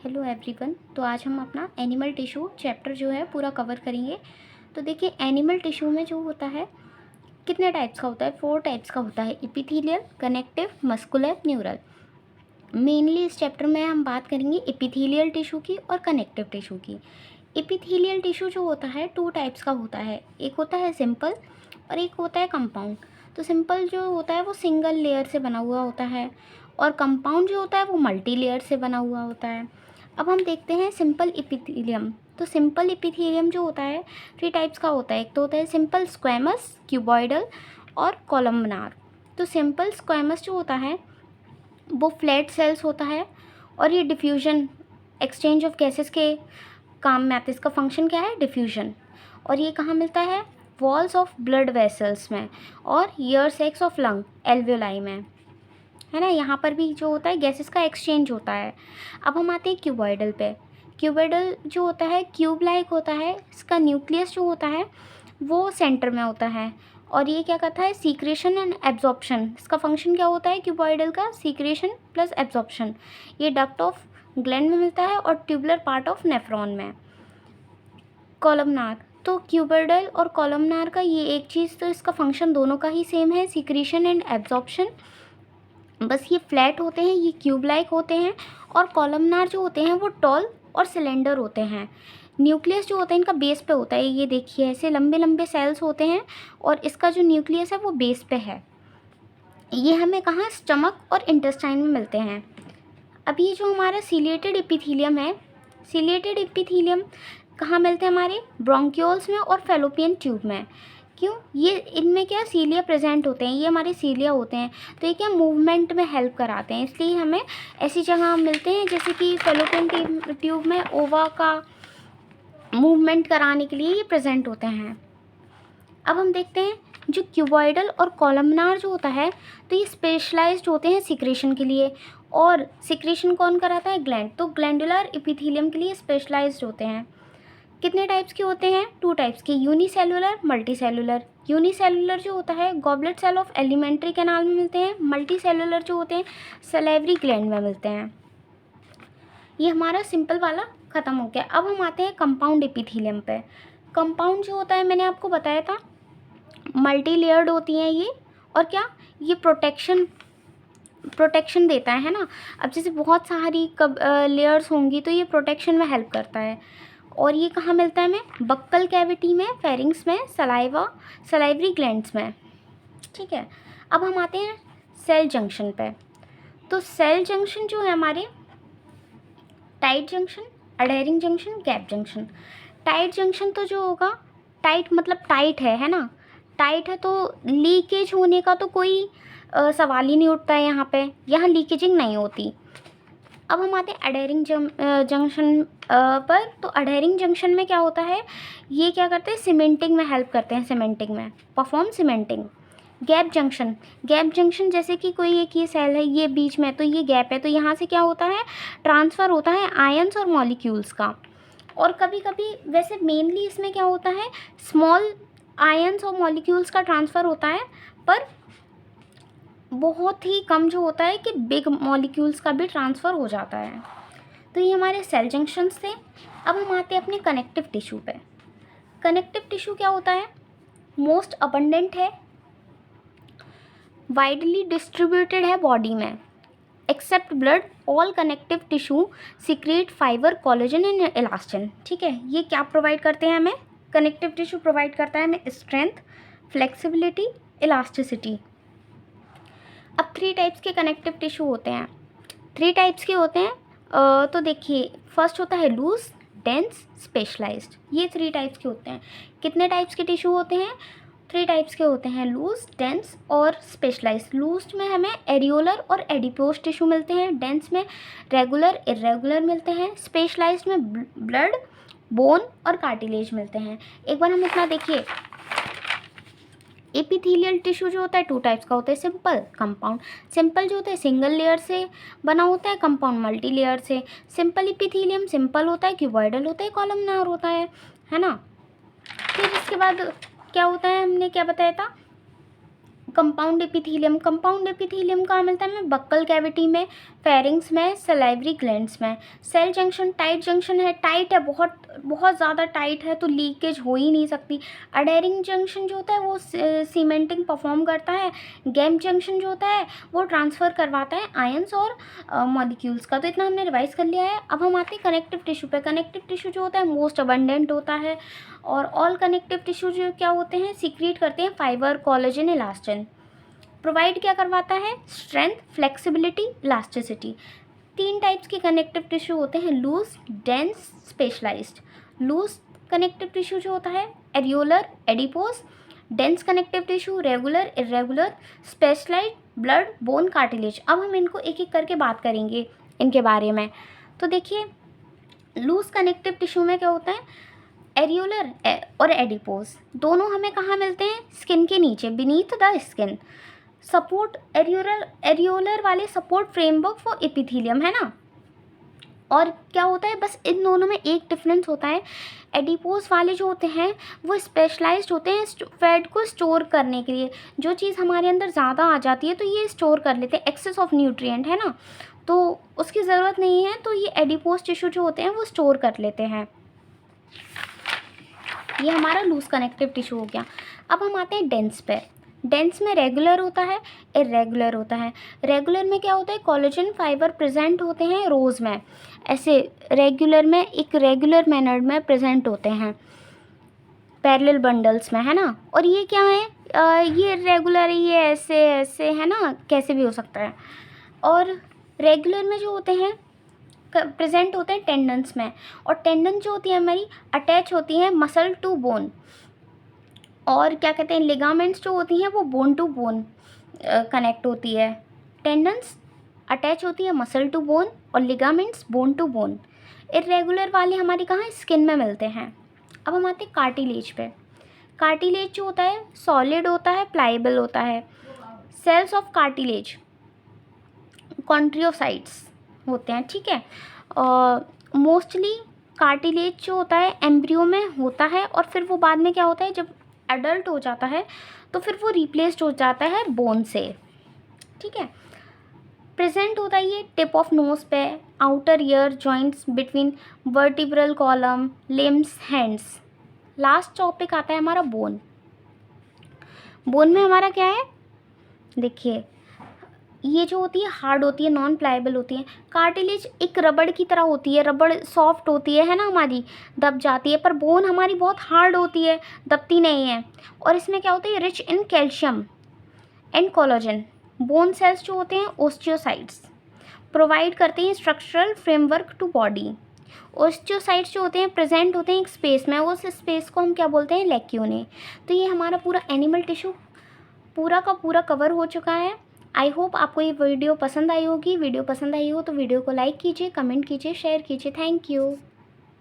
Hello everyone. तो आज हम अपना एनिमल टिश्यू चैप्टर जो है पूरा कवर करेंगे। तो देखिए, एनिमल टिश्यू में जो होता है कितने टाइप्स का होता है, 4 टाइप्स का होता है। Epithelial, connective, muscular, neural. Mainly इस चैप्टर में हम बात करेंगे एपिथेलियल टिश्यू की और कनेक्टिव टिश्यू की। एपिथेलियल टिश्यू जो होता है 2 टाइप्स का होता है, एक होता है सिंपल और एक होता है कंपाउंड। तो सिंपल जो होता है वो सिंगल लेयर से बना हुआ होता है और कंपाउंड जो होता है वो मल्टी लेयर से बना हुआ होता है। अब हम देखते हैं सिंपल एपिथेलियम। तो सिंपल एपिथेलियम जो होता है 3 टाइप्स का होता है। एक तो होता है सिंपल स्क्वैमस, क्यूबॉइडल और कॉलमनार। तो सिंपल स्क्वैमस जो होता है वो फ्लैट सेल्स होता है और ये डिफ्यूजन, एक्सचेंज ऑफ गैसेस के काम में आता है। इसका फंक्शन क्या है? डिफ्यूजन। और ये कहाँ मिलता है? वॉल्स ऑफ ब्लड वेसल्स में और ईयर सैक्स ऑफ लंग, एल्वियोलाई में, है ना। यहाँ पर भी जो होता है गैसेस का एक्सचेंज होता है। अब हम आते हैं क्यूबॉइडल पे। क्यूबॉइडल जो होता है क्यूब लाइक होता है। इसका न्यूक्लियस जो होता है वो सेंटर में होता है और ये क्या करता है? Secretion and absorption. इसका फंक्शन क्या होता है क्यूबॉइडल का? Secretion plus absorption. ये डक्ट ऑफ ग्लैंड में मिलता है और ट्यूबुलर पार्ट ऑफ नेफ्रॉन में। कॉलमनार, तो क्यूबॉइडल और कॉलमनार का ये एक चीज़, तो इसका फंक्शन दोनों का ही सेम है, सीक्रेशन एंड एब्जॉर्प्शन। बस ये फ्लैट होते हैं, ये क्यूब लाइक होते हैं। और कॉलमनार जो होते हैं वो टॉल और सिलेंडर होते हैं। न्यूक्लियस जो होता है इनका बेस पे होता है। ये देखिए ऐसे लंबे लंबे सेल्स होते हैं और इसका जो न्यूक्लियस है वो बेस पे है। ये हमें कहाँ? स्टमक और इंटेस्टाइन में मिलते हैं। अब ये जो हमारा सिलिएटेड एपिथेलियम है, सिलिएटेड एपिथेलियम कहाँ मिलते हैं? हमारे ब्रोंक्यूल्स में और फैलोपियन ट्यूब में। क्यों? ये इनमें क्या सीलिया प्रेजेंट होते हैं, ये हमारे सीलिया होते हैं। तो ये क्या मूवमेंट में हेल्प कराते हैं, इसलिए हमें ऐसी जगह मिलते हैं जैसे कि फैलोपियन ट्यूब में ओवा का मूवमेंट कराने के लिए ये प्रेजेंट होते हैं। अब हम देखते हैं जो क्यूबॉइडल और कॉलमनार जो होता है, तो ये स्पेशलाइज्ड होते हैं सिक्रेशन के लिए। और सिक्रेशन कौन कराता है? ग्लैंड। तो ग्लैंडुलर एपिथेलियम के लिए स्पेशलाइज्ड होते हैं। कितने टाइप्स के होते हैं? 2 टाइप्स के, यूनिसेलुलर, मल्टी सेलुलर। यूनिसेलुलर जो होता है goblet cell of alimentary canal में मिलते हैं। मल्टी सेलुलर जो होते हैं सलेवरी ग्लैंड में मिलते हैं। ये हमारा सिंपल वाला ख़त्म हो गया। अब हम आते हैं कंपाउंड एपिथेलियम पे। कंपाउंड जो होता है मैंने आपको बताया था मल्टी लेयर्ड होती हैं ये। और क्या? ये प्रोटेक्शन देता है ना। अब जैसे बहुत सारी लेयर्स होंगी तो ये प्रोटेक्शन में हेल्प करता है। और ये कहाँ मिलता है हमें? बक्कल कैविटी में, फेरिंग्स में, सलाइवरी ग्लैंड्स में। ठीक है। अब हम आते हैं सेल जंक्शन पे। तो सेल जंक्शन जो है हमारे tight junction, adhering junction, gap junction. Tight junction तो जो होगा, टाइट मतलब टाइट है ना। टाइट है तो लीकेज होने का तो कोई सवाल ही नहीं उठता है। यहाँ लीकेजिंग नहीं होती। अब हम आते हैं अडहेरिंग जंक्शन पर। तो अडहेरिंग जंक्शन में क्या होता है? ये क्या करते हैं? सीमेंटिंग में हेल्प करते हैं, सीमेंटिंग में, perform cementing. Gap junction, gap junction जैसे कि कोई एक ये सेल है, ये बीच में, तो ये गैप है, तो यहाँ से क्या होता है? ट्रांसफ़र होता है आयंस और मॉलिक्यूल्स का। और कभी कभी, वैसे मेनली इसमें क्या होता है? स्मॉल आयंस और मॉलिक्यूल्स का ट्रांसफ़र होता है, पर बहुत ही कम जो होता है कि बिग मॉलिक्यूल्स का भी ट्रांसफ़र हो जाता है। तो ये हमारे सेल जंक्शंस थे। अब हम आते हैं अपने कनेक्टिव टिश्यू पे। कनेक्टिव टिश्यू क्या होता है? मोस्ट अबंडेंट है, वाइडली डिस्ट्रीब्यूटेड है बॉडी में। Except blood, all connective tissue secret fibre, collagen and elastin. ठीक है। ये क्या प्रोवाइड करते हैं हमें? कनेक्टिव टिश्यू प्रोवाइड करता है हमें स्ट्रेंथ, फ्लेक्सिबिलिटी, इलास्टिसिटी। अब 3 टाइप्स के कनेक्टिव टिश्यू होते हैं। 3 टाइप्स के होते हैं। तो देखिए, फर्स्ट होता है लूज, डेंस, स्पेशलाइज्ड। ये 3 टाइप्स के होते हैं। कितने टाइप्स के टिश्यू होते हैं? 3 टाइप्स के होते हैं, लूज, डेंस और स्पेशलाइज्ड। लूज में हमें एरियोलर और एडिपोज टिश्यू मिलते हैं। डेंस में रेगुलर, इरेगुलर मिलते हैं। स्पेशलाइज्ड में ब्लड, बोन और कार्टिलेज मिलते हैं। एक बार हम इतना देखिए, एपिथेलियल टिश्यू जो होता है 2 टाइप्स का होता है, सिंपल, कंपाउंड। सिंपल जो होता है सिंगल लेयर से बना होता है, कंपाउंड मल्टी लेयर से। सिंपल एपिथेलियम सिंपल होता है, क्यूबॉइडल होता है, कॉलमनार होता है ना। फिर इसके बाद क्या होता है, हमने क्या बताया था? Compound epithelium. कंपाउंड एपिथेलियम कहाँ मिलता है हमें? बक्कल कैविटी में, फेरिंग्स में, सलाइवरी ग्लैंड्स में। सेल जंक्शन टाइट जंक्शन है, टाइट है, बहुत बहुत ज़्यादा टाइट है तो लीकेज हो ही नहीं सकती। अडेरिंग जंक्शन जो होता है वो सीमेंटिंग परफॉर्म करता है। गैप जंक्शन जो होता है वो ट्रांसफ़र करवाता है आयंस और मॉलिक्यूल्स का। तो इतना हमने रिवाइज कर लिया है। अब हम आते हैं कनेक्टिव टिश्यू पे। कनेक्टिव टिश्यू जो होता है मोस्ट अबंडेंट होता है, और ऑल कनेक्टिव टिश्यू जो क्या होते हैं, सीक्रेट करते हैं फाइबर, कोलेजन, इलास्टिन। प्रोवाइड क्या करवाता है, स्ट्रेंथ, फ्लेक्सिबिलिटी, इलास्टिसिटी। 3 टाइप्स के कनेक्टिव टिश्यू होते हैं, loose, dense, specialised. Loose connective tissue जो होता है areolar, adipose. Dense connective tissue regular, irregular, specialised, blood, bone, cartilage. अब हम इनको एक एक करके बात करेंगे इनके बारे में। तो देखिए, लूज कनेक्टिव टिश्यू में क्या होता है, एरियोलर और एडिपोज दोनों हमें कहाँ मिलते हैं, स्किन के नीचे, beneath the skin. Support areolar वाले सपोर्ट फ्रेमवर्क फॉर एपिथेलियम, है ना। और क्या होता है, बस इन दोनों में एक डिफरेंस होता है, एडिपोज वाले जो होते हैं वो स्पेशलाइज्ड होते हैं फैट को स्टोर करने के लिए। जो चीज़ हमारे अंदर ज़्यादा आ जाती है तो ये स्टोर कर लेते हैं, एक्सेस ऑफ न्यूट्रिएंट, है ना, तो उसकी ज़रूरत नहीं है, तो ये एडिपोज टिश्यू जो होते हैं वो स्टोर कर लेते हैं। ये हमारा लूज कनेक्टिव टिश्यू हो गया। अब हम आते हैं डेंस पे। डेंस में रेगुलर होता है, इरेगुलर होता है। रेगुलर में क्या होता है, कोलेजन फाइबर प्रेजेंट होते हैं रोज़ में, ऐसे रेगुलर में एक रेगुलर मैनर में प्रेजेंट होते हैं पैरेलल बंडल्स में, है ना। और ये क्या है, ये रेगुलर, ये ऐसे ऐसे, है ना, कैसे भी हो सकता है। और रेगुलर में जो होते हैं प्रेजेंट होते हैं टेंडन्स में, और टेंडन जो होती है हमारी अटैच होती हैं मसल टू बोन। और क्या कहते हैं, लिगामेंट्स जो होती हैं वो बोन टू बोन कनेक्ट होती है। टेंडन्स अटैच होती है मसल टू बोन, और ligaments bone to bone. Irregular वाले हमारी कहाँ, स्किन में मिलते हैं। अब हम आते हैं कार्टिलेज पे। कार्टिलेज जो होता है सॉलिड होता है, प्लाइबल होता है। सेल्स ऑफ कार्टिलेज कॉन्ट्रियोसाइट्स होते हैं, ठीक है। मोस्टली कार्टिलेज जो होता है एम्ब्रियो में होता है, और फिर वो बाद में क्या होता है, जब एडल्ट हो जाता है तो फिर वो रिप्लेस्ड हो जाता है बोन से, ठीक है। प्रेजेंट होता है ये टिप ऑफ नोज पे, outer ear joints between vertebral column, limbs, hands. Last topic आता है हमारा बोन। बोन में हमारा क्या है, देखिए ये जो होती है हार्ड होती है, नॉन प्लाइबल होती है। कार्टिलेज एक रबड़ की तरह होती है, रबड़ सॉफ्ट होती है ना, हमारी दब जाती है, पर बोन हमारी बहुत हार्ड होती है, दबती नहीं है। और इसमें क्या होता है, rich in calcium and collagen. Bone cells जो होते हैं ओस्टियोसाइट्स प्रोवाइड करते हैं structural framework to body. Osteocytes जो होते हैं प्रेजेंट होते हैं एक स्पेस में, उस स्पेस को हम क्या बोलते हैं, लैक्यूने। तो ये हमारा पूरा एनिमल टिश्यू पूरा का पूरा कवर हो चुका है। आई होप आपको ये वीडियो पसंद आई होगी। वीडियो पसंद आई हो तो वीडियो को लाइक कीजिए, कमेंट कीजिए, शेयर कीजिए। Thank you.